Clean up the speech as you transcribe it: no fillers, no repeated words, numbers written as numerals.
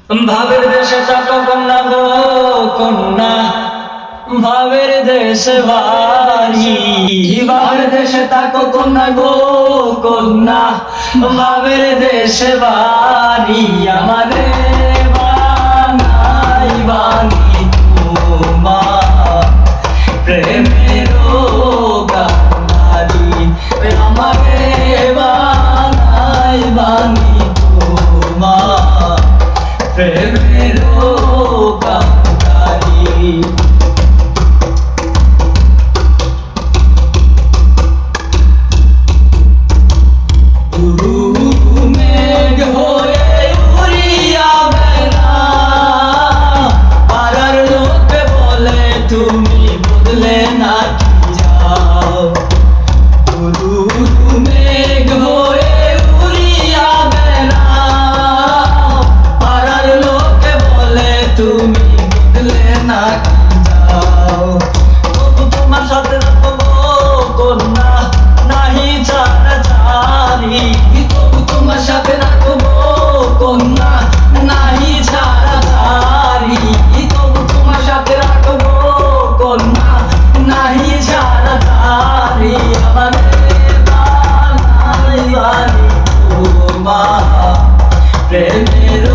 ভাবের দেশে থাকো কন্যা গো কন্যা, ভাবের দেশে বাড়ি। ভাবের দেশে থাকো কন্যা গো কন্যা, ভাবের দেশে বাড়ি। আমারে বানাই বানি তোমার প্রেমের গাড়ি। আমারে বানাই বানি তোমার প্রেমের গাড়ি। মেঘ হয়ে উড়িয়া বেড়াও, পাড়ার লোকে বলে তুমি বদলে নাকি যাও। মেঘ হয়ে উড়িয়া বেড়াও, পাড়ার লোকে বলে তুমি বদলে নাকি যাও। তবু তোমার সাথে রাখবো কন্যা, নাহি ছাড়া ছাড়ি। তবু তোমার সাথে রাখবো কন্যা, নাহি ছাড়া ছাড়ি। তবু তোমার সাথে রাখবো কন্যা, নাহি ছাড়া ছাড়ি। আমারে বানাই বানি তোমার প্রেমের